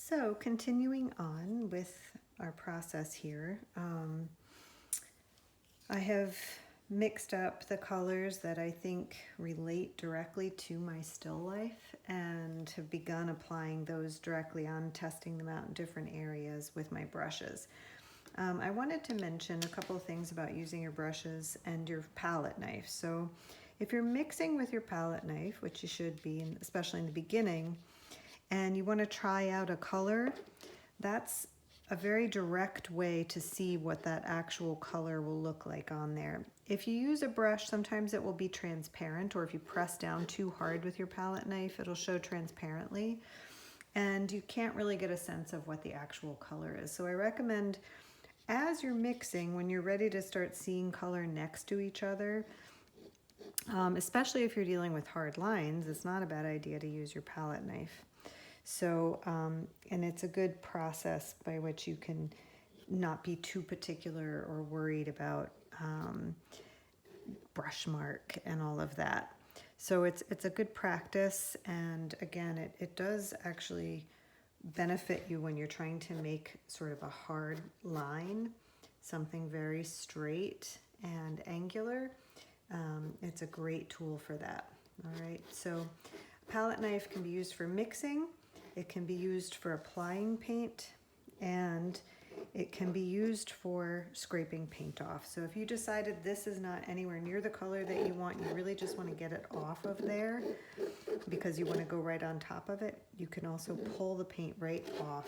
So continuing on with our process here, I have mixed up the colors that I think relate directly to my still life and have begun applying those directly on, testing them out in different areas with my brushes. I wanted to mention a couple of things about using your brushes and your palette knife. So if you're mixing with your palette knife, which you should be, especially in the beginning, and you want to try out a color, that's a very direct way to see what that actual color will look like on there. If you use a brush, sometimes it will be transparent, or if you press down too hard with your palette knife, it'll show transparently, and you can't really get a sense of what the actual color is. So I recommend, as you're mixing, when you're ready to start seeing color next to each other, especially if you're dealing with hard lines, it's not a bad idea to use your palette knife. So, and it's a good process by which you can not be too particular or worried about brush mark and all of that. So it's a good practice, and again, it does actually benefit you when you're trying to make sort of a hard line, something very straight and angular. It's a great tool for that. All right, so palette knife can be used for mixing, it can be used for applying paint, and it can be used for scraping paint off. So if you decided this is not anywhere near the color that you want, you really just want to get it off of there because you want to go right on top of it, you can also pull the paint right off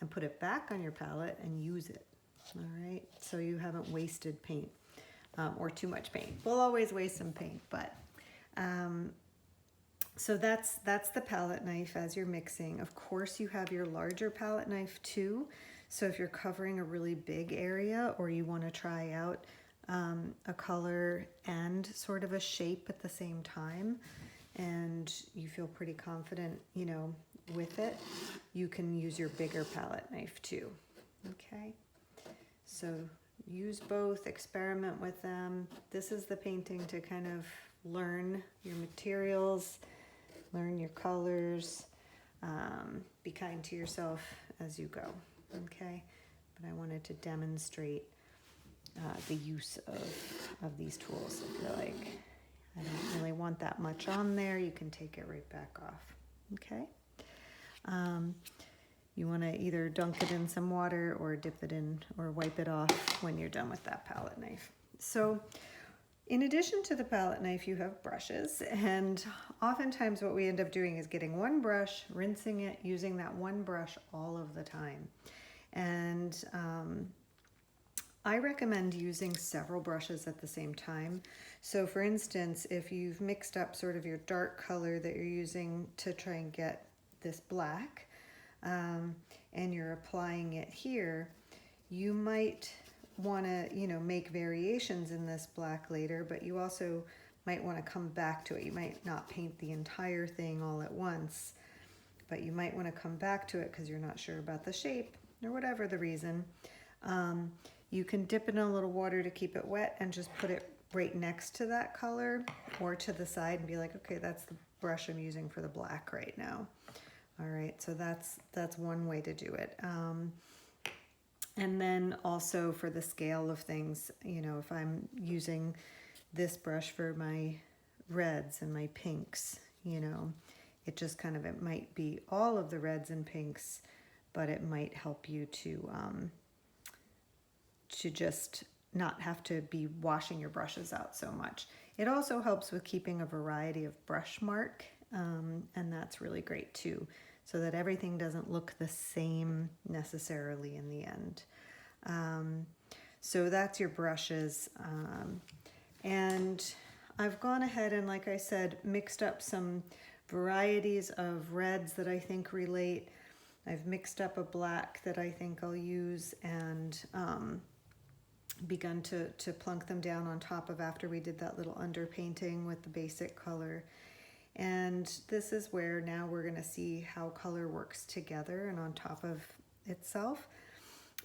and put it back on your palette and use it. All right, so you haven't wasted paint or too much paint. We'll always waste some paint, but so that's the palette knife as you're mixing. Of course, you have your larger palette knife too. So if you're covering a really big area, or you want to try out a color and sort of a shape at the same time, and you feel pretty confident, you know, with it, you can use your bigger palette knife too. Okay, so use both, experiment with them. This is the painting to kind of learn your materials, learn your colors, be kind to yourself as you go, okay? But I wanted to demonstrate the use of these tools. I feel like I don't really want that much on there. You can take it right back off, okay? You want to either dunk it in some water or dip it in or wipe it off when you're done with that palette knife. So in addition to the palette knife, you have brushes, and oftentimes what we end up doing is getting one brush, rinsing it, using that one brush all of the time. And I recommend using several brushes at the same time. So for instance, if you've mixed up sort of your dark color that you're using to try and get this black, and you're applying it here, you might want to, you know, make variations in this black later, but you also might want to come back to it. You might not paint the entire thing all at once, but you might want to come back to it because you're not sure about the shape or whatever the reason. You can dip in a little water to keep it wet and just put it right next to that color or to the side and be like, okay, that's the brush I'm using for the black right now. All right, so that's one way to do it. And then also for the scale of things, you know, if I'm using this brush for my reds and my pinks, you know, it just kind of, it might be all of the reds and pinks, but it might help you to just not have to be washing your brushes out so much. It also helps with keeping a variety of brush mark, and that's really great too, so that everything doesn't look the same necessarily in the end. So that's your brushes. And I've gone ahead and, like I said, mixed up some varieties of reds that I think relate. I've mixed up a black that I think I'll use, and begun to plunk them down on top of after we did that little underpainting with the basic color. And this is where now we're going to see how color works together and on top of itself.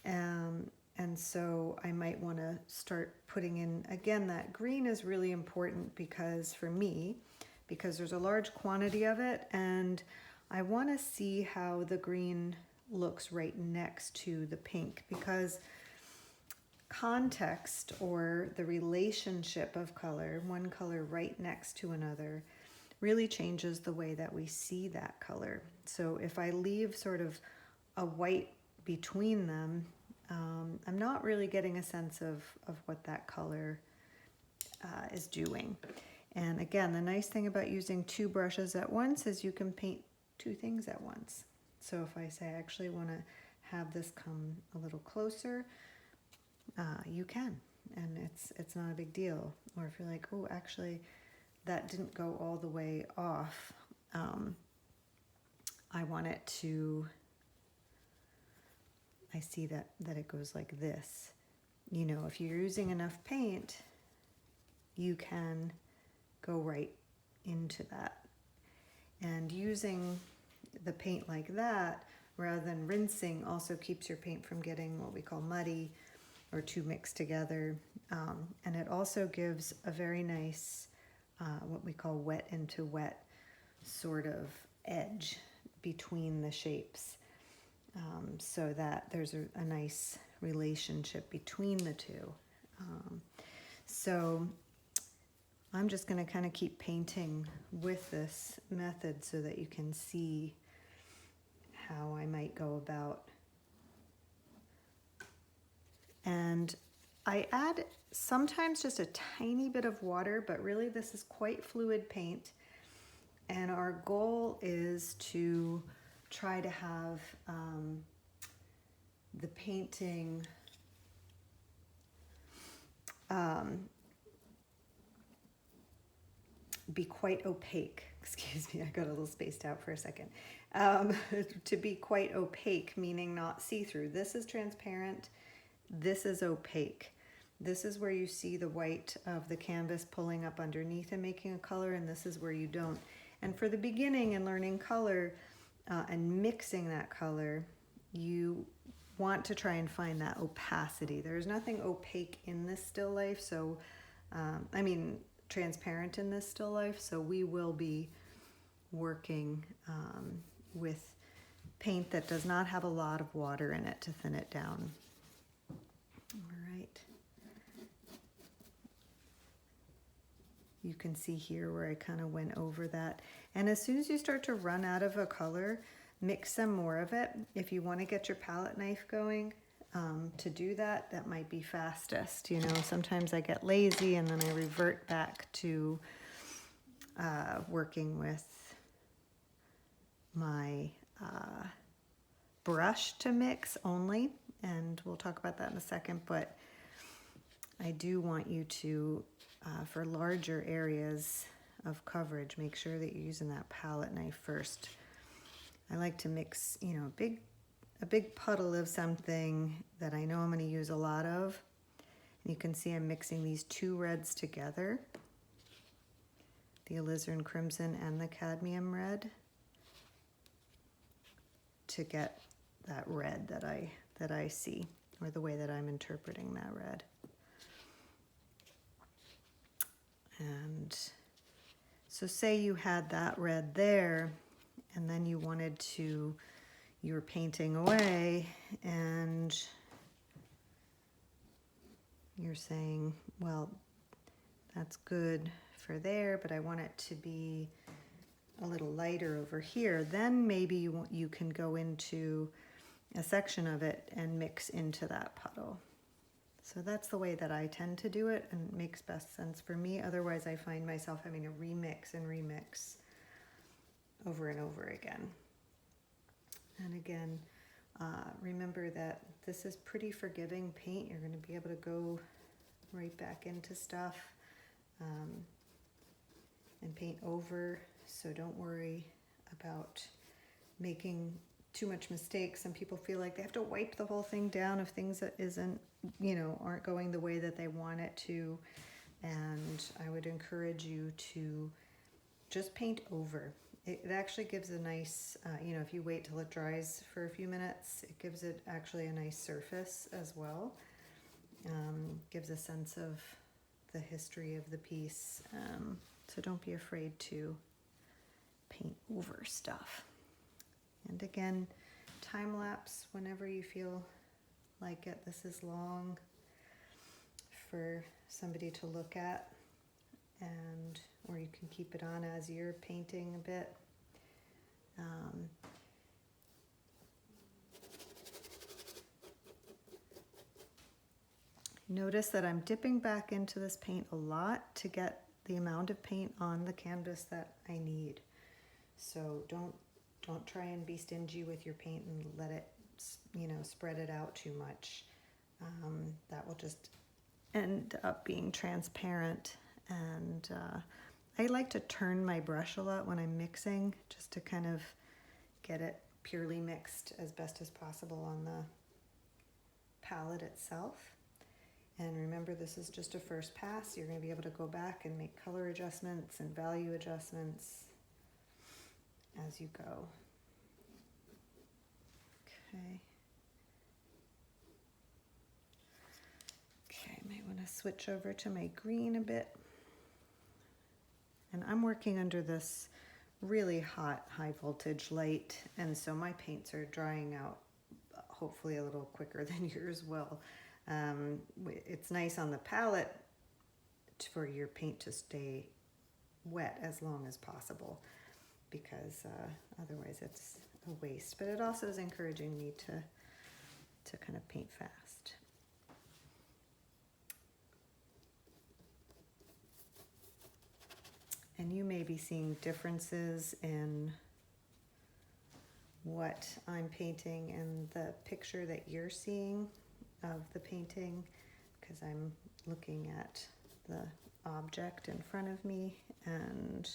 And so I might want to start putting in, again, that green is really important because for me, because there's a large quantity of it, and I want to see how the green looks right next to the pink, because context, or the relationship of color, one color right next to another, really changes the way that we see that color. So if I leave sort of a white between them, I'm not really getting a sense of what that color is doing. And again, the nice thing about using two brushes at once is you can paint two things at once. So if I say I actually want to have this come a little closer, you can, and it's not a big deal. Or if you're like, oh, actually that didn't go all the way off, I want it to, I see that it goes like this. You know, if you're using enough paint, you can go right into that. And using the paint like that rather than rinsing also keeps your paint from getting what we call muddy or too mixed together. And it also gives a very nice, what we call wet into wet sort of edge between the shapes, so that there's a nice relationship between the two. So I'm just going to kind of keep painting with this method so that you can see how I might go about. And I add sometimes just a tiny bit of water, but really this is quite fluid paint. And our goal is to try to have the painting be quite opaque. Excuse me, I got a little spaced out for a second. To be quite opaque, meaning not see-through. This is transparent. This is opaque. This is where you see the white of the canvas pulling up underneath and making a color, and this is where you don't. And for the beginning in learning color and mixing that color, you want to try and find that opacity. There's nothing opaque in this still life, so transparent in this still life, so we will be working with paint that does not have a lot of water in it to thin it down. All right. You can see here where I kind of went over that. And as soon as you start to run out of a color, mix some more of it. If you want to get your palette knife going to do that, that might be fastest. You know, sometimes I get lazy and then I revert back to working with my brush to mix only. And we'll talk about that in a second, but I do want you to, for larger areas of coverage, make sure that you're using that palette knife first. I like to mix, you know, a big puddle of something that I know I'm going to use a lot of. And you can see I'm mixing these two reds together, the alizarin crimson and the cadmium red, to get that red that I see, or the way that I'm interpreting that red. And so say you had that red there, and then you wanted to, you were painting away, and you're saying, well, that's good for there, but I want it to be a little lighter over here. Then maybe you can go into a section of it and mix into that puddle. So that's the way that I tend to do it, and it makes best sense for me. Otherwise, I find myself having to remix and remix over and over again. And again, remember that this is pretty forgiving paint. You're going to be able to go right back into stuff and paint over. So don't worry about making too much mistakes. Some people feel like they have to wipe the whole thing down if things that aren't going the way that they want it to. And I would encourage you to just paint over. It actually gives a nice, if you wait till it dries for a few minutes, it gives it actually a nice surface as well. Gives a sense of the history of the piece. So don't be afraid to paint over stuff. And again, time lapse whenever you feel like it. This is long for somebody to look at, and or you can keep it on as you're painting a bit. Notice that I'm dipping back into this paint a lot to get the amount of paint on the canvas that I need. So don't try and be stingy with your paint and let it, spread it out too much. That will just end up being transparent. And I like to turn my brush a lot when I'm mixing, just to kind of get it purely mixed as best as possible on the palette itself. And remember, this is just a first pass. You're going to be able to go back and make color adjustments and value adjustments as you go. Okay. Okay, I might want to switch over to my green a bit. And I'm working under this really hot, high voltage light, and so my paints are drying out hopefully a little quicker than yours will. It's nice on the palette for your paint to stay wet as long as possible, because otherwise it's a waste. But it also is encouraging me to kind of paint fast. And you may be seeing differences in what I'm painting and the picture that you're seeing of the painting, because I'm looking at the object in front of me, and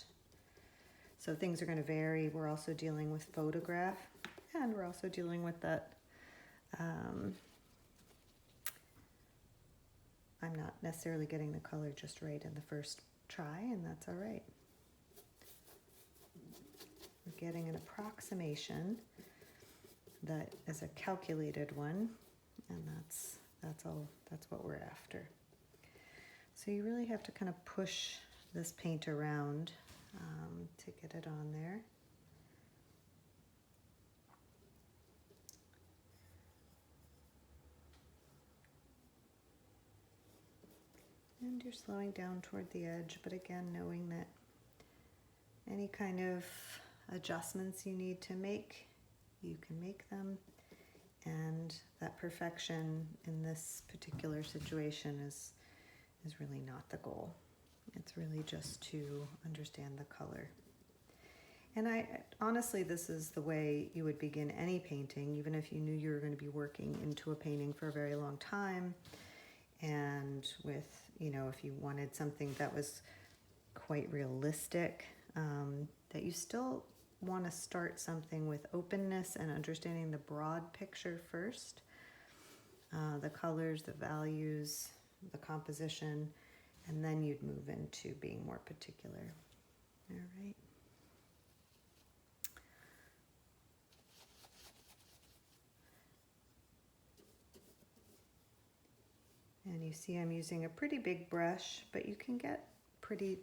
so things are going to vary. We're also dealing with photograph, and we're also dealing with that I'm not necessarily getting the color just right in the first try, and that's all right. We're getting an approximation that is a calculated one, and that's what we're after. So you really have to kind of push this paint around to get it on there. And you're slowing down toward the edge, but again, knowing that any kind of adjustments you need to make, you can make them. And that perfection in this particular situation is really not the goal. It's really just to understand the color. And honestly, this is the way you would begin any painting, even if you knew you were going to be working into a painting for a very long time. And with, if you wanted something that was quite realistic, that you still want to start something with openness and understanding the broad picture first, the colors, the values, the composition, and then you'd move into being more particular. All right. And you see I'm using a pretty big brush, but you can get pretty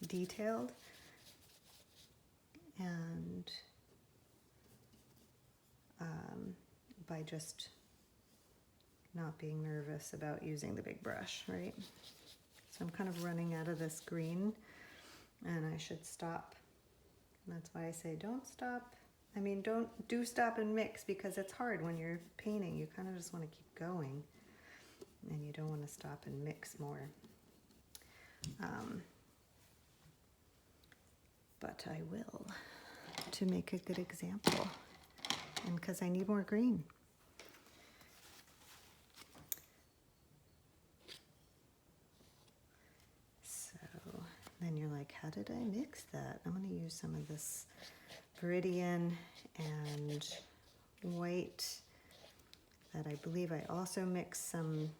detailed. And by just not being nervous about using the big brush, right? So I'm kind of running out of this green, and I should stop. And that's why I say don't stop. I mean, do stop and mix, because it's hard when you're painting. You kind of just want to keep going, and you don't want to stop and mix more. But I will, to make a good example, and because I need more green. So then you're like, how did I mix that? I'm going to use some of this Viridian and white that I believe I also mixed some,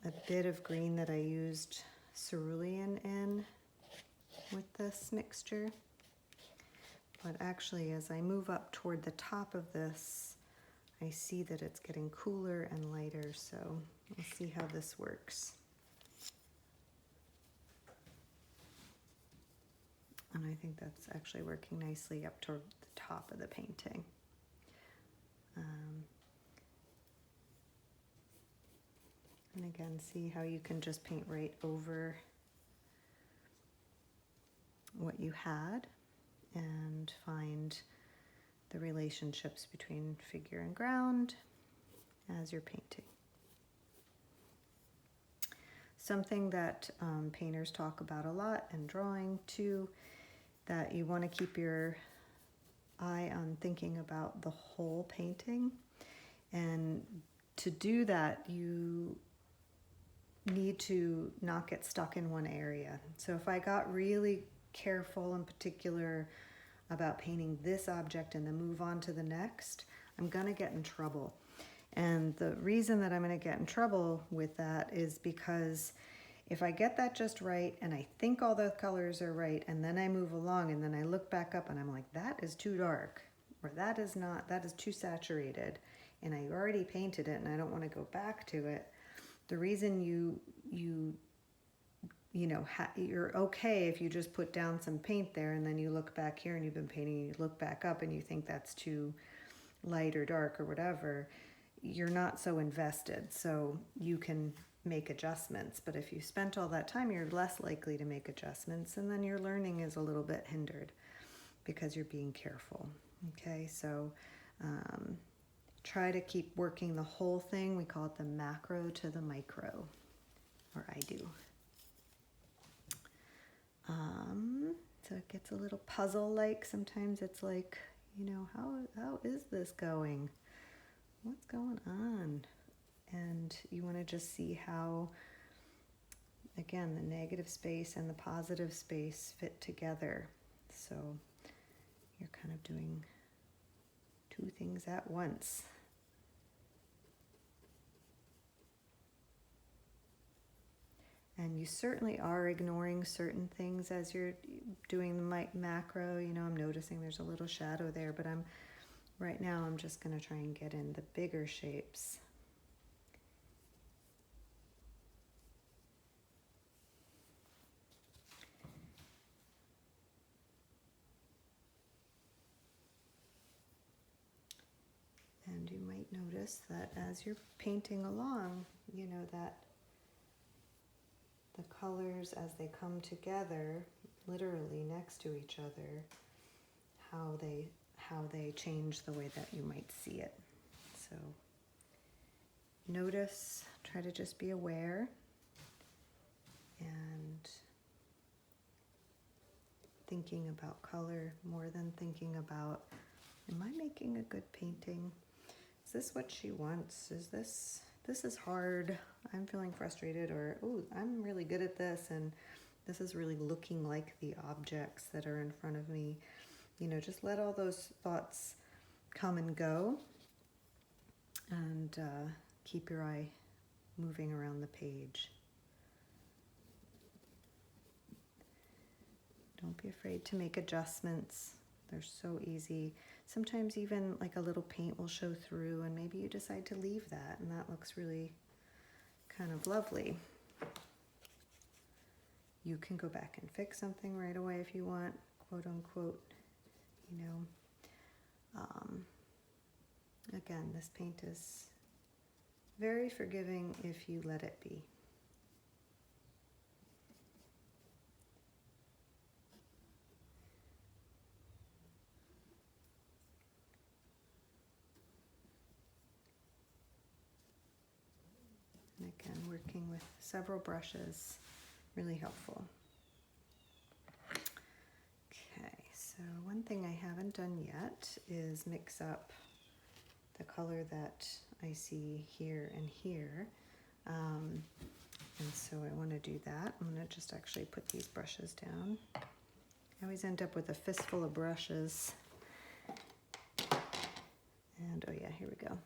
a bit of green that I used cerulean in with this mixture. But actually, as I move up toward the top of this, I see that it's getting cooler and lighter, so we'll see how this works. And I think that's actually working nicely up toward the top of the painting. And again, see how you can just paint right over what you had and find the relationships between figure and ground as you're painting. Something that painters talk about a lot and drawing too, that you want to keep your eye on thinking about the whole painting. And to do that, you need to not get stuck in one area. So if I got really careful and particular about painting this object and then move on to the next, I'm gonna get in trouble. And the reason that I'm gonna get in trouble with that is because if I get that just right and I think all the colors are right and then I move along and then I look back up and I'm like, that is too dark, or that is not, that is too saturated, and I already painted it and I don't want to go back to it. The reason you're okay if you just put down some paint there and then you look back here and you've been painting and you look back up and you think that's too light or dark or whatever, you're not so invested, so you can make adjustments. But if you spent all that time, you're less likely to make adjustments, and then your learning is a little bit hindered because you're being careful. Okay, so try to keep working the whole thing. We call it the macro to the micro, or I do. So it gets a little puzzle-like. Sometimes it's like, how is this going? What's going on? And you want to just see how, again, the negative space and the positive space fit together. So you're kind of doing two things at once. And you certainly are ignoring certain things as you're doing the macro. I'm noticing there's a little shadow there, but right now I'm just going to try and get in the bigger shapes. And you might notice that as you're painting along, that the colors as they come together, literally next to each other, how they change the way that you might see it. So notice, try to just be aware and thinking about color more than thinking about, am I making a good painting? Is this what she wants? Is this is hard, I'm feeling frustrated, or I'm really good at this and this is really looking like the objects that are in front of me. Just let all those thoughts come and go, and keep your eye moving around the page. Don't be afraid to make adjustments. They're so easy. Sometimes even like a little paint will show through and maybe you decide to leave that, and that looks really kind of lovely. You can go back and fix something right away if you want, quote unquote. Again, this paint is very forgiving if you let it be. And again, working with several brushes, really helpful. Okay, so one thing I haven't done yet is mix up the color that I see here and here. And so I want to do that. I'm going to just actually put these brushes down. I always end up with a fistful of brushes. And oh yeah, here we go.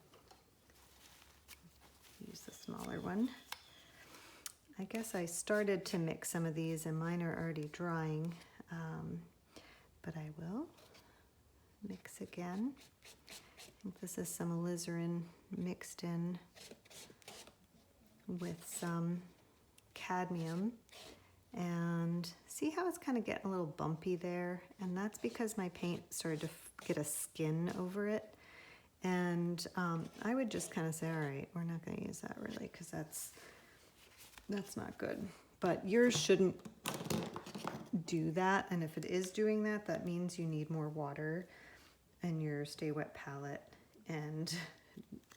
Use the smaller one. I guess I started to mix some of these and mine are already drying, but I will mix again. I think this is some alizarin mixed in with some cadmium and See how it's kind of getting a little bumpy there? And that's because my paint started to get a skin over it. And I would just kind of say, all right, we're not going to use that really, because that's not good. But yours shouldn't do that. And if it is doing that, that means you need more water in your Stay Wet palette, and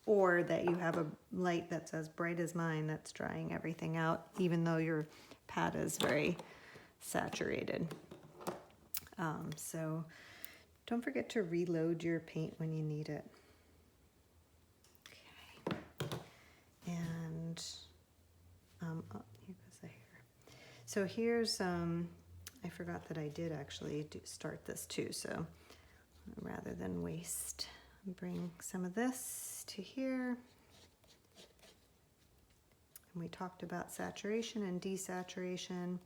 or that you have a light that's as bright as mine that's drying everything out, even though your pad is very saturated. So don't forget to reload your paint when you need it. Okay. And oh, here goes the hair. So here's, I forgot that I did actually start this too, so rather than waste, bring some of this to here. And we talked about saturation and desaturation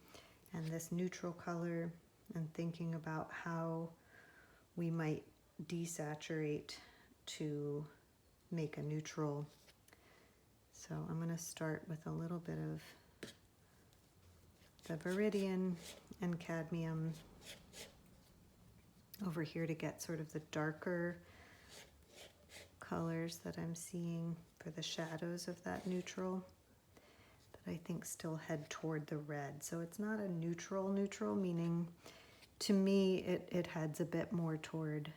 and this neutral color, and thinking about how we might desaturate to make a neutral. So I'm going to start with a little bit of the Viridian and cadmium over here to get sort of the darker colors that I'm seeing for the shadows of that neutral, but I think still head toward the red. So it's not a neutral, meaning to me it heads a bit more toward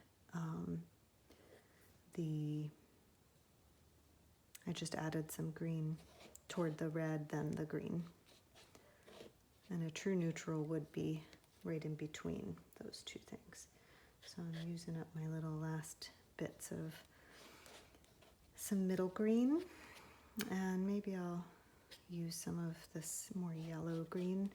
I just added some green toward the red than the green. And a true neutral would be right in between those two things. So I'm using up my little last bits of some middle green, and maybe I'll use some of this more yellow green.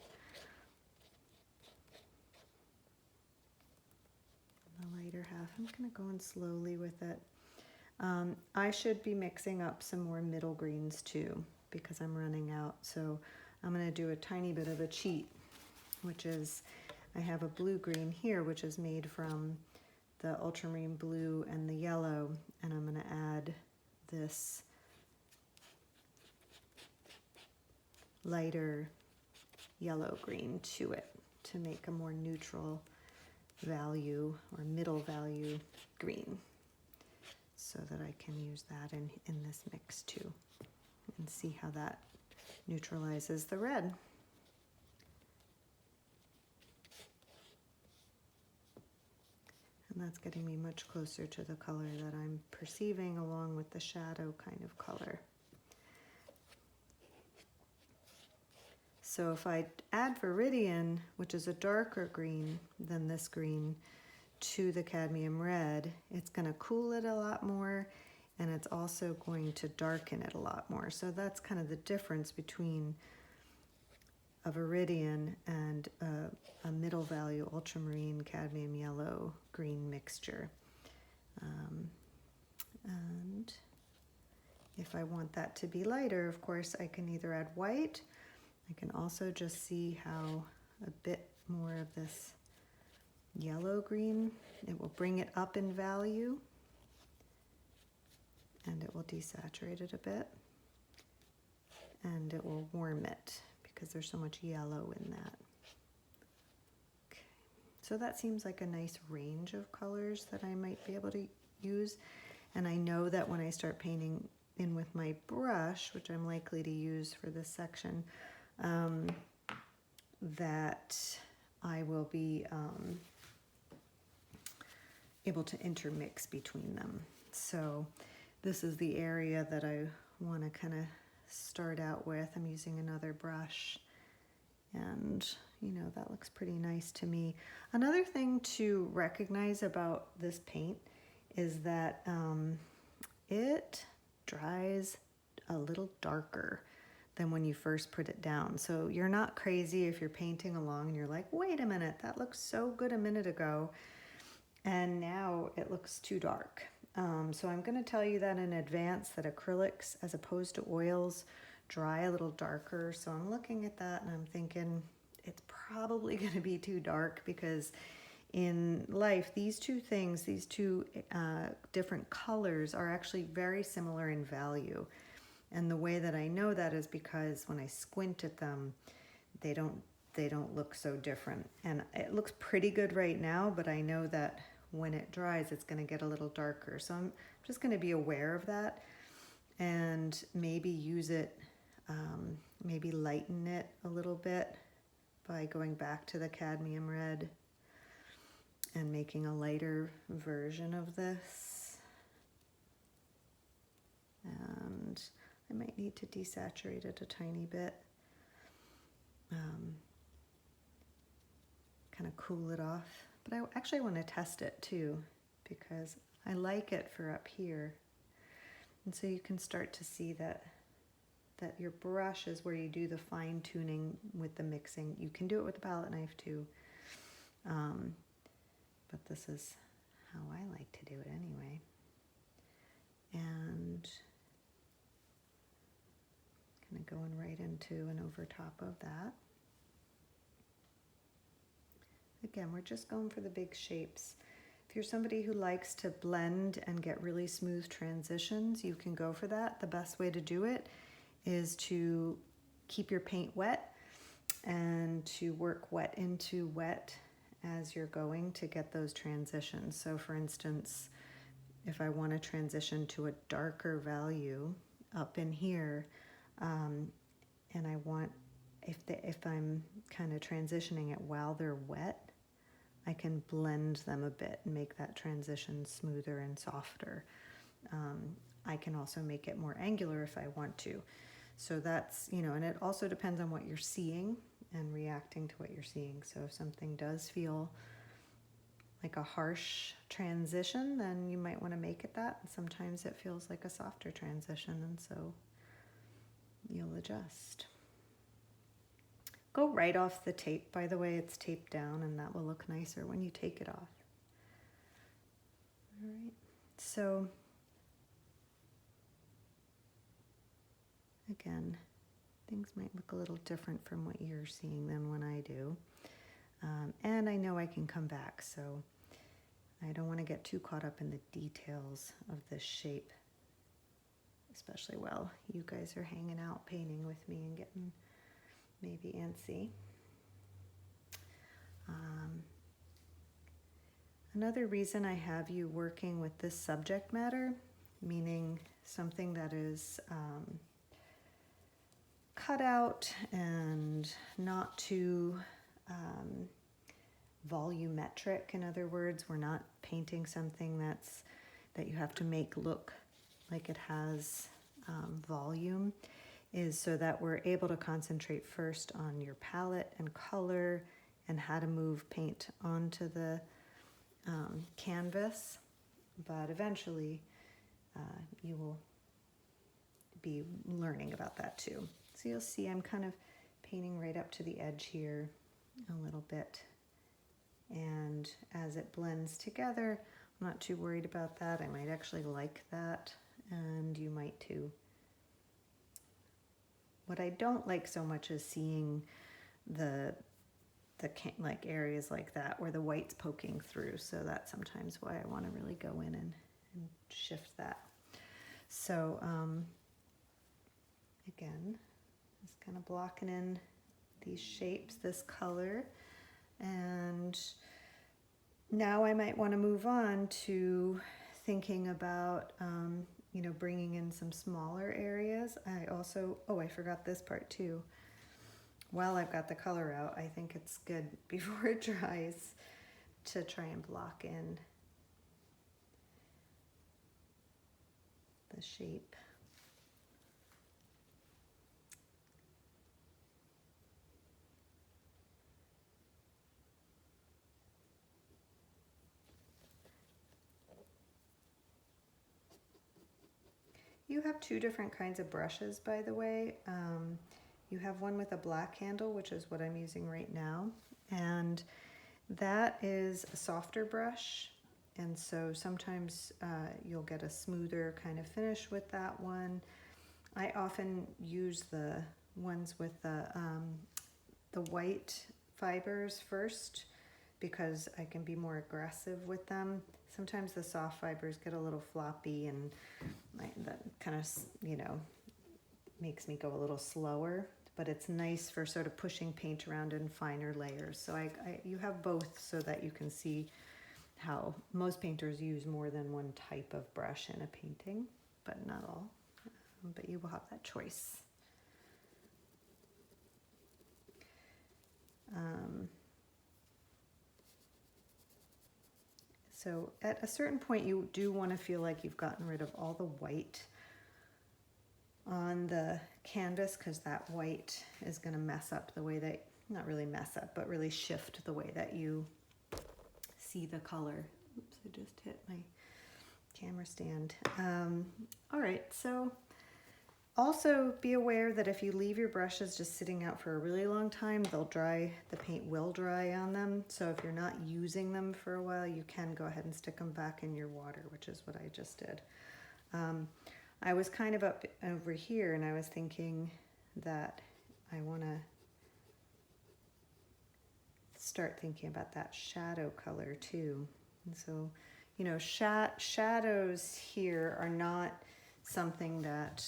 The lighter half, I'm kind of going slowly with it. I should be mixing up some more middle greens too, because I'm running out. So I'm going to do a tiny bit of a cheat, which is I have a blue-green here, which is made from the ultramarine blue and the yellow, and I'm going to add this lighter yellow-green to it to make a more neutral value or middle value green, so that I can use that in this mix too, and see how that neutralizes the red. And that's getting me much closer to the color that I'm perceiving, along with the shadow kind of color. So if I add Viridian, which is a darker green than this green, to the cadmium red, it's going to cool it a lot more, and it's also going to darken it a lot more. So that's kind of the difference between a Viridian and a middle value ultramarine cadmium yellow green mixture. And if I want that to be lighter, of course, I can either add white. I can also just see how a bit more of this yellow green, it will bring it up in value, and it will desaturate it a bit, and it will warm it because there's so much yellow in that. Okay. So that seems like a nice range of colors that I might be able to use. And I know that when I start painting in with my brush, which I'm likely to use for this section, that I will be able to intermix between them. So this is the area that I want to kind of start out with. I'm using another brush, and you know, that looks pretty nice to me. Another thing to recognize about this paint is that it dries a little darker than when you first put it down. So you're not crazy if you're painting along and you're like, wait a minute, that looked so good a minute ago, and now it looks too dark. So I'm going to tell you that in advance, that acrylics, as opposed to oils, dry a little darker. So I'm looking at that and I'm thinking it's probably going to be too dark, because in life, these two things, these two different colors are actually very similar in value. And the way that I know that is because when I squint at them, they don't they don't look so different. And it looks pretty good right now, but I know that when it dries, it's going to get a little darker. So I'm just going to be aware of that and maybe use it, maybe lighten it a little bit by going back to the cadmium red and making a lighter version of this. And I might need to desaturate it a tiny bit. Kind of cool it off. But I actually want to test it too, because I like it for up here. And so you can start to see that your brush is where you do the fine tuning with the mixing. You can do it with the palette knife too. But this is how I like to do it anyway. And kind of going right into and over top of that. Again, we're just going for the big shapes. If you're somebody who likes to blend and get really smooth transitions, you can go for that. The best way to do it is to keep your paint wet and to work wet into wet as you're going to get those transitions. So for instance, if I want to transition to a darker value up in here, and I want, if I'm kind of transitioning it while they're wet, I can blend them a bit and make that transition smoother and softer. I can also make it more angular if I want to. So that's, and it also depends on what you're seeing and reacting to what you're seeing. So if something does feel like a harsh transition, then you might want to make it that. Sometimes it feels like a softer transition, and so you'll adjust. Go right off the tape, by the way. It's taped down, and that will look nicer when you take it off. All right, so again, things might look a little different from what you're seeing than when I do. And I know I can come back, so I don't want to get too caught up in the details of this shape, especially while you guys are hanging out painting with me and getting maybe antsy. Another reason I have you working with this subject matter, meaning something that is cut out and not too volumetric. In other words, we're not painting something that you have to make look like it has volume, is so that we're able to concentrate first on your palette and color and how to move paint onto the canvas. But eventually you will be learning about that too. So you'll see I'm kind of painting right up to the edge here a little bit. And as it blends together, I'm not too worried about that. I might actually like that, and you might too. What I don't like so much is seeing the like areas like that where the white's poking through. So that's sometimes why I want to really go in and shift that. So again, just kind of blocking in these shapes, this color. And now I might want to move on to thinking about, bringing in some smaller areas. I forgot this part too. While I've got the color out, I think it's good before it dries to try and block in the shape. You have two different kinds of brushes, by the way. You have one with a black handle, which is what I'm using right now, and that is a softer brush, and so sometimes you'll get a smoother kind of finish with that one. I often use the ones with the white fibers first because I can be more aggressive with them. Sometimes the soft fibers get a little floppy, and that kind of, makes me go a little slower. but it's nice for sort of pushing paint around in finer layers. So you have both so that you can see how most painters use more than one type of brush in a painting, but not all. But you will have that choice. So at a certain point, you do want to feel like you've gotten rid of all the white on the canvas, because that white is going to mess up the way that, not really mess up, but really shift the way that you see the color. Oops, I just hit my camera stand. All right, so also be aware that if you leave your brushes just sitting out for a really long time, they'll dry, the paint will dry on them. So if you're not using them for a while, you can go ahead and stick them back in your water, which is what I just did. I was kind of up over here and I was thinking that I want to start thinking about that shadow color too. And so, you know, shadows here are not something that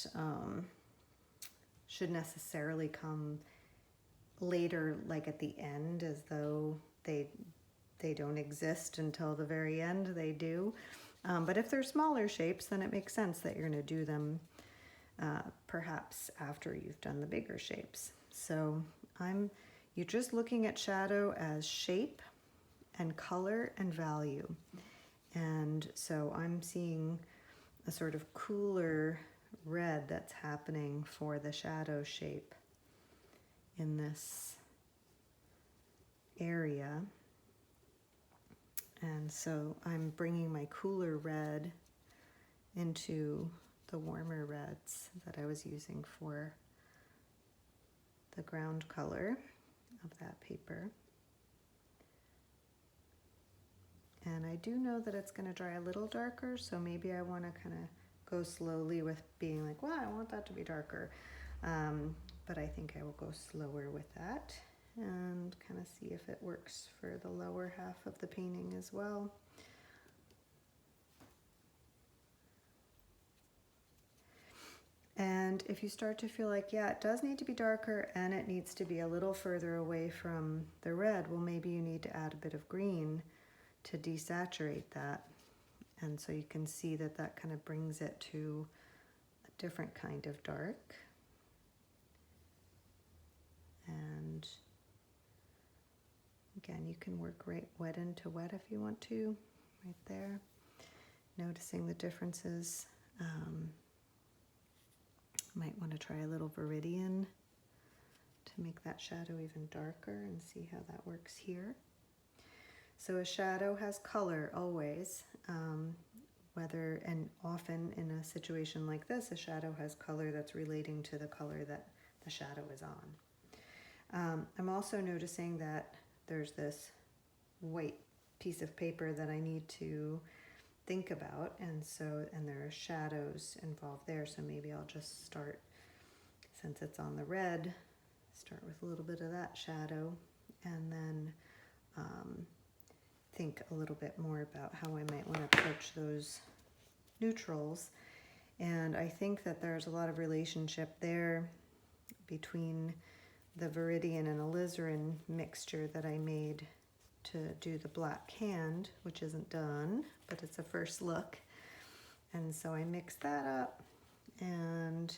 should necessarily come later, like at the end, as though they don't exist until the very end. They do. But if they're smaller shapes, then it makes sense that you're going to do them perhaps after you've done the bigger shapes. So you're just looking at shadow as shape and color and value. And so I'm seeing a sort of cooler red that's happening for the shadow shape in this area. And so I'm bringing my cooler red into the warmer reds that I was using for the ground color of that paper. And I do know that it's going to dry a little darker, so maybe I want to kind of go slowly with being like, well, I want that to be darker. But I think I will go slower with that and kind of see if it works for the lower half of the painting as well. And if you start to feel like, yeah, it does need to be darker and it needs to be a little further away from the red, well, maybe you need to add a bit of green to desaturate that. And so you can see that that kind of brings it to a different kind of dark. And again, you can work right wet into wet if you want to, right there. Noticing the differences. Might want to try a little Viridian to make that shadow even darker and see how that works here. So a shadow has color always, and often in a situation like this, a shadow has color that's relating to the color that the shadow is on. I'm also noticing that there's this white piece of paper that I need to think about, and there are shadows involved there, so maybe I'll just start, since it's on the red, start with a little bit of that shadow, and then think a little bit more about how I might want to approach those neutrals. And I think that there's a lot of relationship there between the Viridian and alizarin mixture that I made to do the black hand, which isn't done, but it's a first look. And so I mixed that up and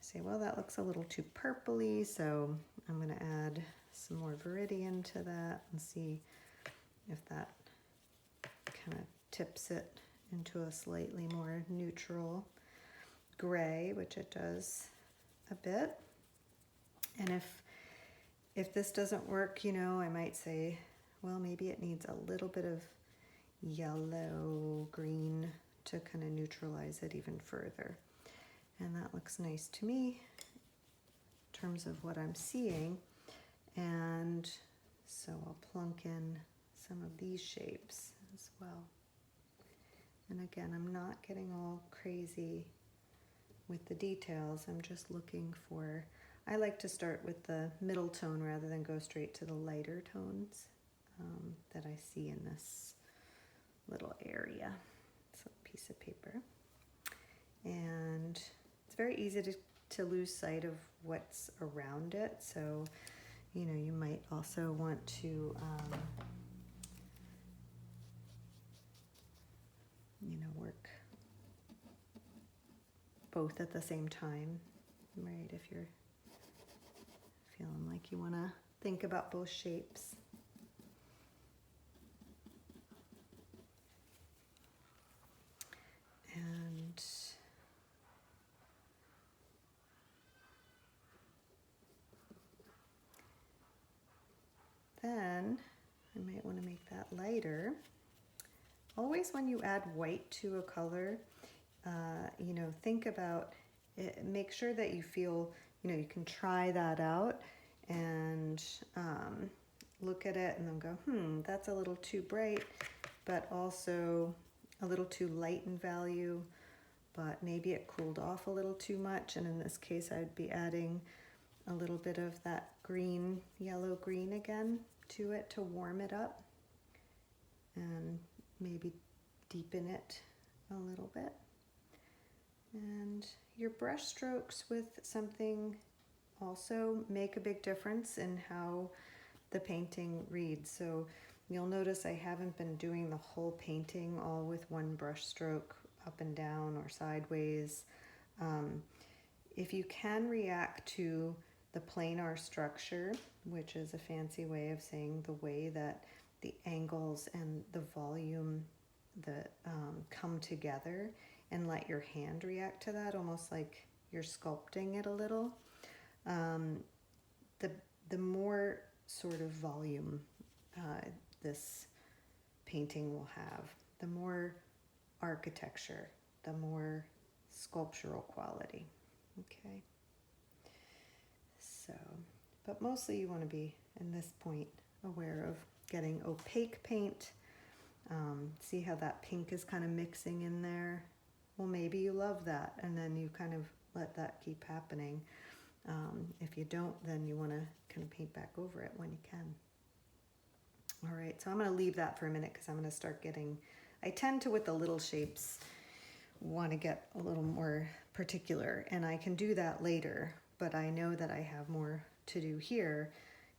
say, well, that looks a little too purpley, so I'm going to add some more Viridian to that and see if that kind of tips it into a slightly more neutral gray, which it does a bit. And if this doesn't work, you know, I might say, well, maybe it needs a little bit of yellow green to kind of neutralize it even further. And that looks nice to me in terms of what I'm seeing. And so I'll plunk in some of these shapes as well. And again, I'm not getting all crazy with the details. I'm just looking for, I like to start with the middle tone rather than go straight to the lighter tones that I see in this little area. It's a piece of paper. And it's very easy to to lose sight of what's around it. So, you know, you might also want to, you know, work both at the same time, right? If you're feeling like you want to think about both shapes. And then I might want to make that lighter. Always when you add white to a color, you know, think about it, make sure that you feel, you know, you can try that out and look at it and then go, that's a little too bright, but also a little too light in value, but maybe it cooled off a little too much. And in this case, I'd be adding a little bit of that green, yellow green again to it to warm it up and maybe deepen it a little bit. And your brush strokes with something also make a big difference in how the painting reads. So you'll notice I haven't been doing the whole painting all with one brush stroke up and down or sideways. If you can react to the planar structure, which is a fancy way of saying the way that the angles and the volume that come together, and let your hand react to that, almost like you're sculpting it a little, the more sort of volume this painting will have, the more architecture, the more sculptural quality. Okay. So, but mostly you want to be, in this point, aware of getting opaque paint. See how that pink is kind of mixing in there? Well, maybe you love that, and then you kind of let that keep happening. If you don't, then you want to kind of paint back over it when you can. All right, so I'm going to leave that for a minute because I'm going to start getting, I tend to, with the little shapes, want to get a little more particular, and I can do that later, but I know that I have more to do here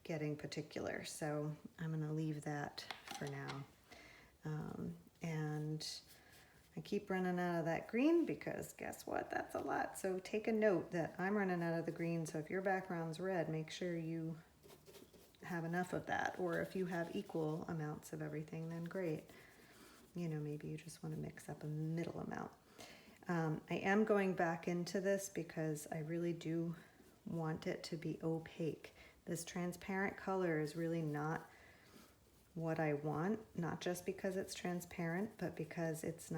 getting particular, so I'm going to leave that for now. And I keep running out of that green because guess what? That's a lot. So take a note that I'm running out of the green, so if your background's red, make sure you have enough of that, or if you have equal amounts of everything, then great. You know, maybe you just want to mix up a middle amount. I am going back into this because I really do want it to be opaque. This transparent color is really not what I want, not just because it's transparent, but because it's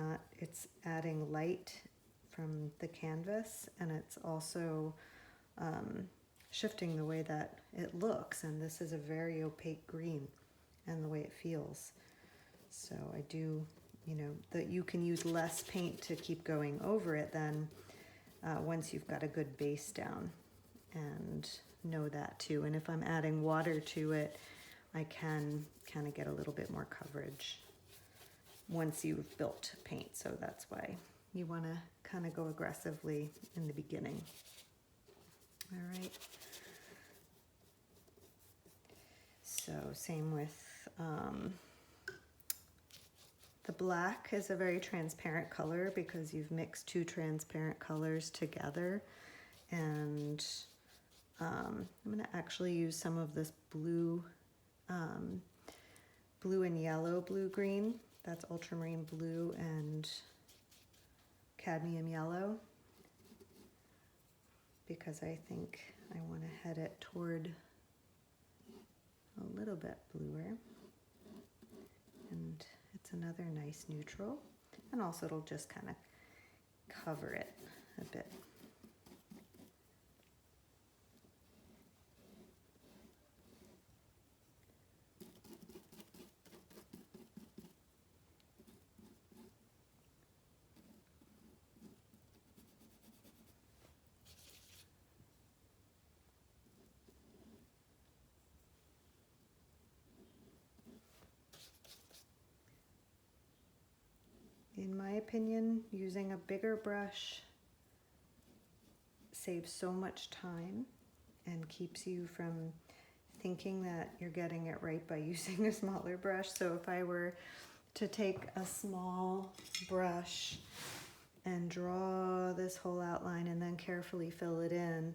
adding light from the canvas, and it's also shifting the way that it looks, and this is a very opaque green and the way it feels. So I do, you know, that you can use less paint to keep going over it then once you've got a good base down, and know that too. And if I'm adding water to it, I can kind of get a little bit more coverage once you've built paint. So that's why you want to kind of go aggressively in the beginning. All right. So same with the black is a very transparent color because you've mixed two transparent colors together. And I'm going to actually use some of this blue and yellow blue-green. That's ultramarine blue and cadmium yellow, because I think I want to head it toward a little bit bluer. And it's another nice neutral. And also it'll just kind of cover it a bit. In my opinion, using a bigger brush saves so much time and keeps you from thinking that you're getting it right by using a smaller brush. So if I were to take a small brush and draw this whole outline and then carefully fill it in,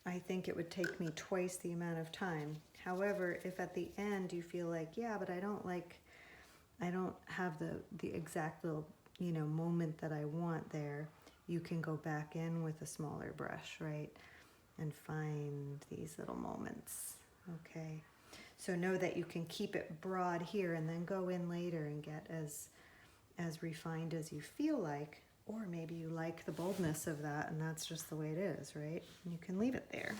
I think it would take me twice the amount of time. However, if at the end you feel like, yeah, but I don't have the exact little, moment that I want there, you can go back in with a smaller brush, right? And find these little moments, okay? So know that you can keep it broad here and then go in later and get as refined as you feel like, or maybe you like the boldness of that and that's just the way it is, right? And you can leave it there.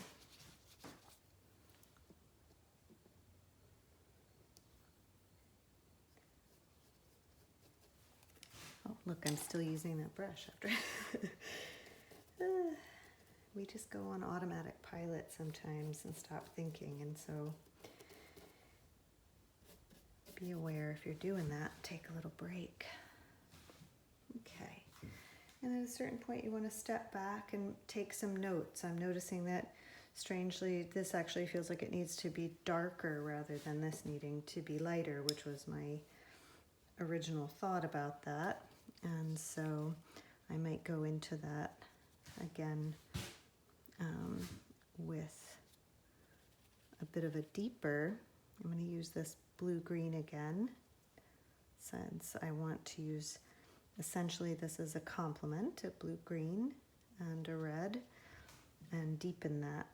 Oh, look, I'm still using that brush after. We just go on automatic pilot sometimes and stop thinking, and so be aware if you're doing that, take a little break. Okay, and at a certain point you want to step back and take some notes. I'm noticing that strangely this actually feels like it needs to be darker rather than this needing to be lighter, which was my original thought about that. And so I might go into that again with a bit of a deeper. I'm going to use this blue-green again, since I want to use, essentially this is a complement, a blue-green and a red, and deepen that.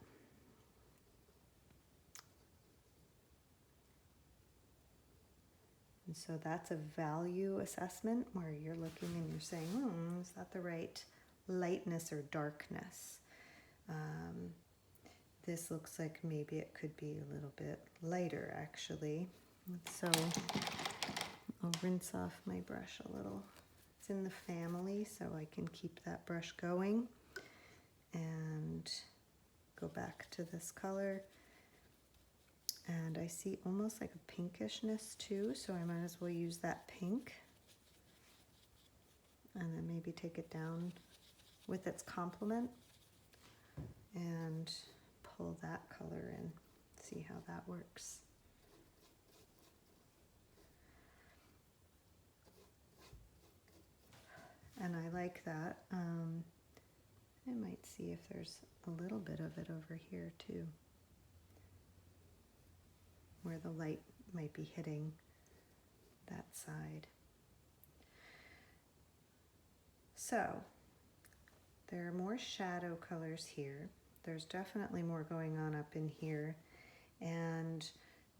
And so that's a value assessment where you're looking and you're saying, is that the right lightness or darkness? This looks like maybe it could be a little bit lighter actually. So I'll rinse off my brush a little. It's in the family, so I can keep that brush going and go back to this color. And I see almost like a pinkishness too, so I might as well use that pink. And then maybe take it down with its complement and pull that color in, see how that works. And I like that. I might see if there's a little bit of it over here too, where the light might be hitting that side. So there are more shadow colors here. There's definitely more going on up in here, and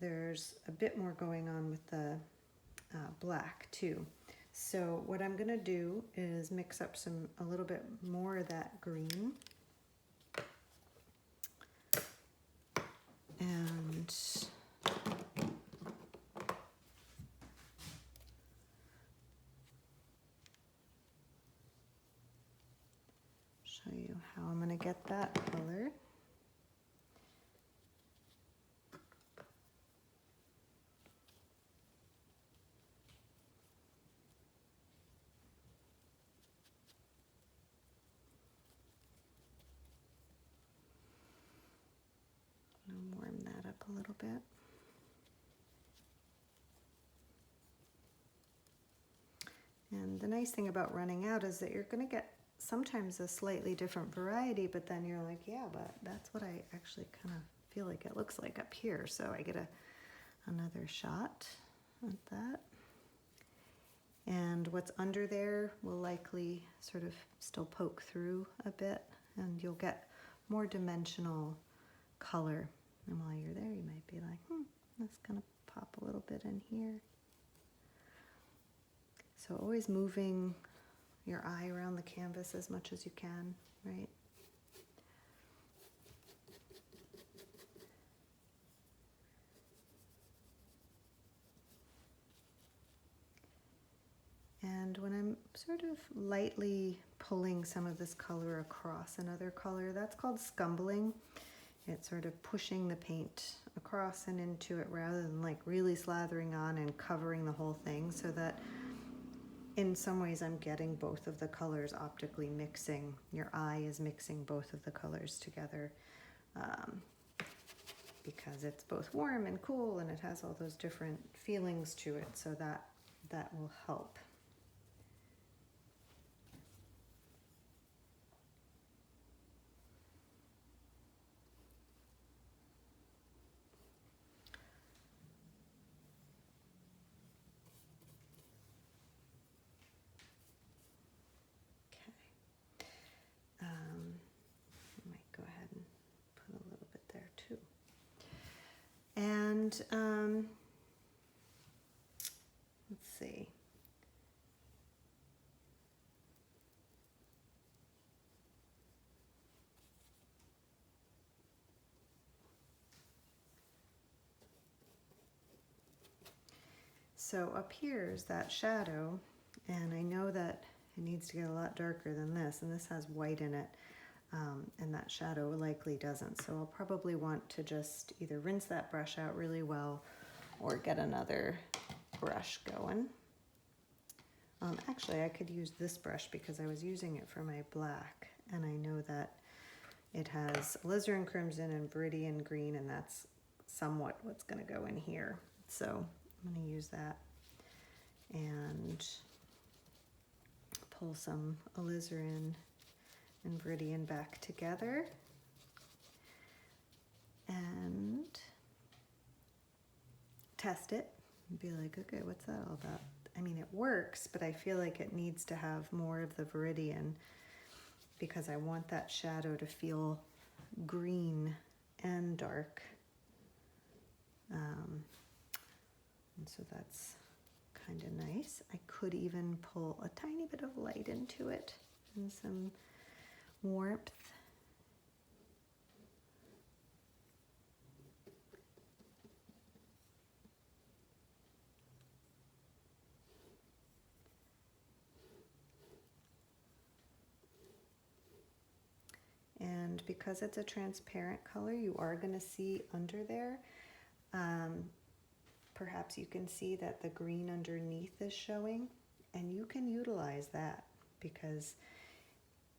there's a bit more going on with the black too. So what I'm going to do is mix up a little bit more of that green, and show you how I'm going to get that color. I'll warm that up a little bit. And the nice thing about running out is that you're going to get sometimes a slightly different variety, but then you're like, yeah, but that's what I actually kind of feel like it looks like up here. So I get another shot at that. And what's under there will likely sort of still poke through a bit, and you'll get more dimensional color. And while you're there, you might be like, that's gonna pop a little bit in here. So always moving your eye around the canvas as much as you can, right? And when I'm sort of lightly pulling some of this color across another color, that's called scumbling. It's sort of pushing the paint across and into it rather than like really slathering on and covering the whole thing, so that in some ways I'm getting both of the colors optically mixing. Your eye is mixing both of the colors together um, because it's both warm and cool and it has all those different feelings to it, so that will help. I might go ahead and put a little bit there too. And let's see. So up here is that shadow, and I know that it needs to get a lot darker than this, and this has white in it, and that shadow likely doesn't. So I'll probably want to just either rinse that brush out really well or get another brush going. Actually, I could use this brush because I was using it for my black, and I know that it has alizarin crimson and viridian green, and that's somewhat what's going to go in here. So I'm going to use that and pull some alizarin and viridian back together and test it and be like, okay, what's that all about? I mean, it works, but I feel like it needs to have more of the viridian because I want that shadow to feel green and dark. And so that's kind of nice. I could even pull a tiny bit of light into it and some warmth. And because it's a transparent color, you are going to see under there. Perhaps you can see that the green underneath is showing, and you can utilize that because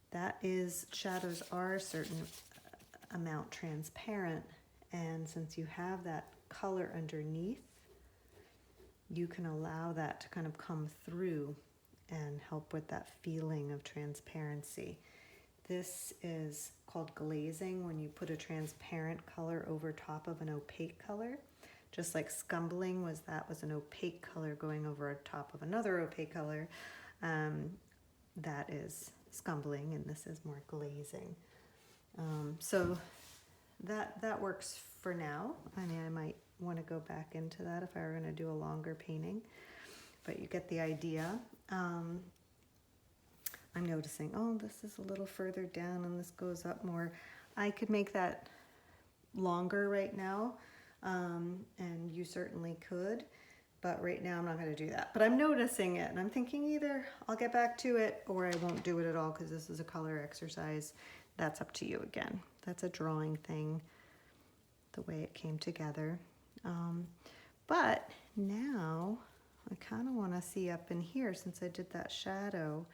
that is, shadows are a certain amount transparent, and since you have that color underneath, you can allow that to kind of come through and help with that feeling of transparency. This is called glazing, when you put a transparent color over top of an opaque color. Just like scumbling was an opaque color going over top of another opaque color. That is scumbling, and this is more glazing. So that works for now. I mean, I might want to go back into that if I were going to do a longer painting, but you get the idea. I'm noticing, oh, this is a little further down and this goes up more. I could make that longer right now, and you certainly could, but right now I'm not going to do that. But I'm noticing it, and I'm thinking either I'll get back to it or I won't do it at all because this is a color exercise. That's up to you again. That's a drawing thing, the way it came together. But now I kind of want to see up in here, since I did that shadow,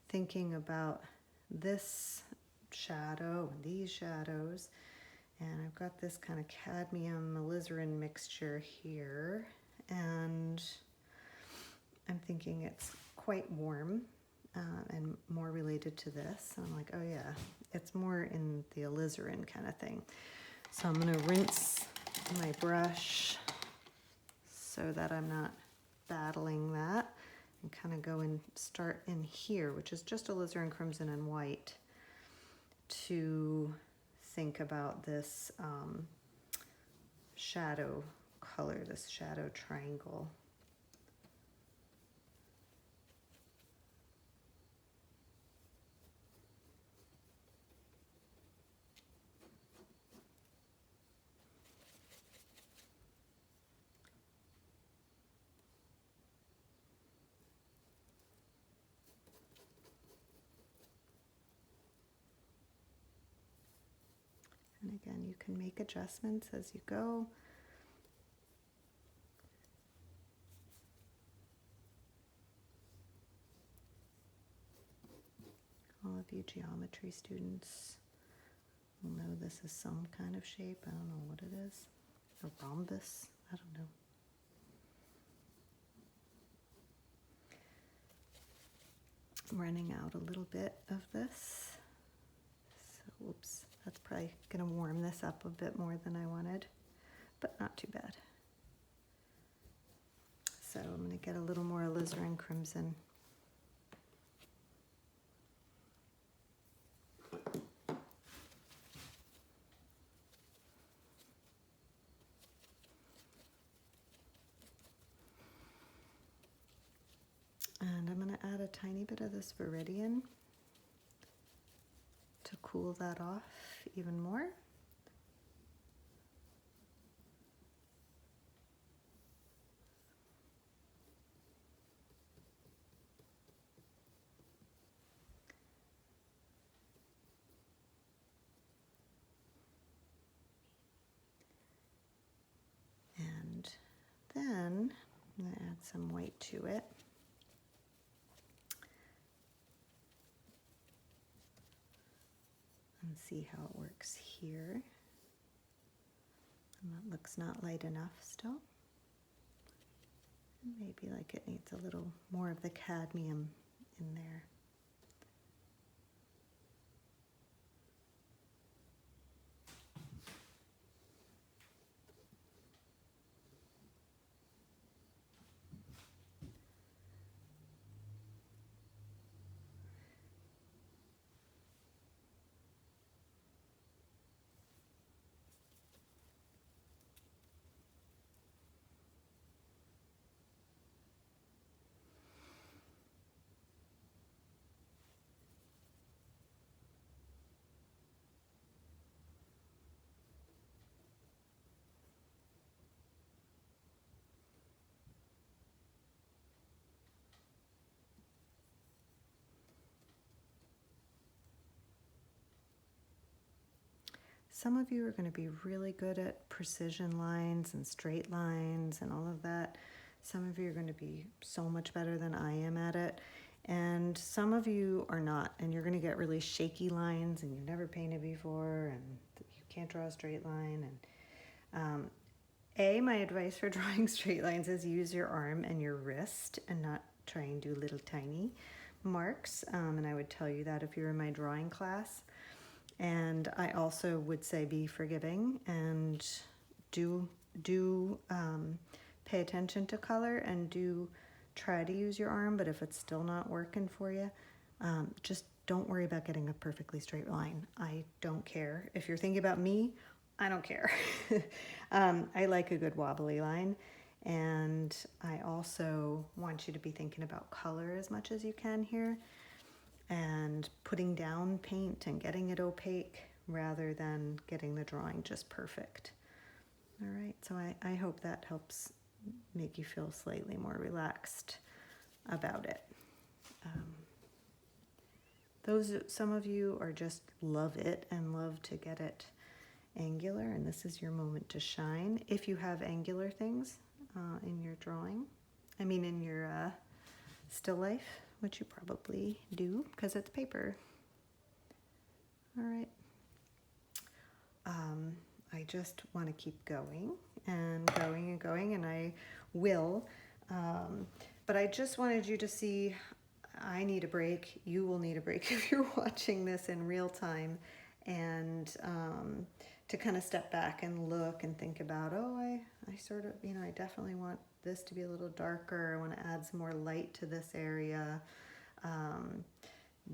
thinking about this shadow and these shadows, and I've got this kind of cadmium alizarin mixture here, and I'm thinking it's quite warm and more related to this. I'm like, oh yeah, it's more in the alizarin kind of thing. So I'm going to rinse my brush so that I'm not battling that, and kind of go and start in here, which is just alizarin crimson and white, to think about this shadow color, this shadow triangle. And again, you can make adjustments as you go. All of you geometry students will know this is some kind of shape. I don't know what it is. A rhombus? I don't know. I'm running out a little bit of this. So, oops, that's probably gonna warm this up a bit more than I wanted, but not too bad. So I'm gonna get a little more alizarin crimson. And I'm going to add a tiny bit of this viridian to cool that off even more. And then I'm going to add some white to it. And see how it works here. And that looks not light enough still. Maybe like it needs a little more of the cadmium in there. Some of you are going to be really good at precision lines and straight lines and all of that. Some of you are going to be so much better than I am at it. And some of you are not, and you're going to get really shaky lines and you've never painted before and you can't draw a straight line. And my advice for drawing straight lines is use your arm and your wrist and not try and do little tiny marks. And I would tell you that if you're in my drawing class. And I also would say be forgiving and do pay attention to color and do try to use your arm, but if it's still not working for you, just don't worry about getting a perfectly straight line. I don't care. If you're thinking about me, I don't care. I like a good wobbly line, and I also want you to be thinking about color as much as you can here, and putting down paint and getting it opaque rather than getting the drawing just perfect. All right, so I hope that helps make you feel slightly more relaxed about it. Some of you are just love it and love to get it angular, and this is your moment to shine. If you have angular things in your drawing, in your still life, which you probably do because it's paper. All right. I just want to keep going and going and going, and I will. But I just wanted you to see I need a break. You will need a break if you're watching this in real time, and to kind of step back and look and think about, I sort of, I definitely want this to be a little darker. I want to add some more light to this area.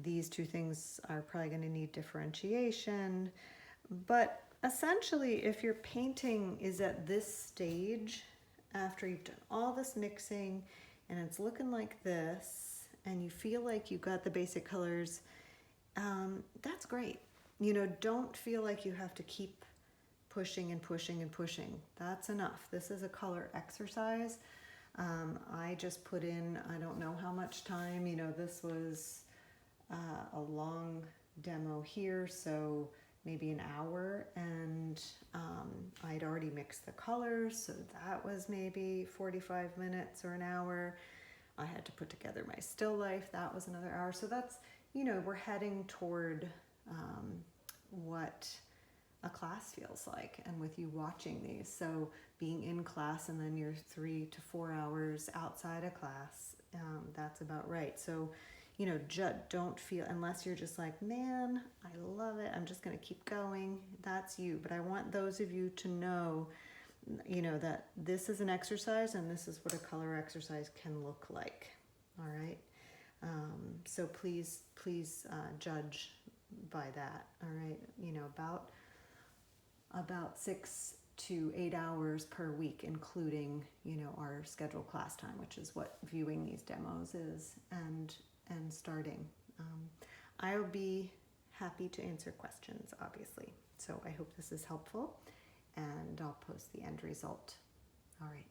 These two things are probably going to need differentiation. But essentially, if your painting is at this stage, after you've done all this mixing and it's looking like this, and you feel like you got the basic colors, that's great. Don't feel like you have to keep pushing and pushing and pushing. That's enough. This is a color exercise. I just put in, I don't know how much time, this was a long demo here, so maybe an hour, and I'd already mixed the colors, so that was maybe 45 minutes or an hour. I had to put together my still life, that was another hour. So that's, you know, we're heading toward what a class feels like, and with you watching these. So being in class and then you're 3 to 4 hours outside of class, that's about right. So, you know, don't feel, unless you're just like, man, I love it, I'm just going to keep going, that's you. But I want those of you to know, you know, that this is an exercise and this is what a color exercise can look like. All right. So please judge by that. All right. You know, about 6 to 8 hours per week, including, you know, our scheduled class time, which is what viewing these demos is, and starting. I'll be happy to answer questions, obviously. So I hope this is helpful, and I'll post the end result. All right.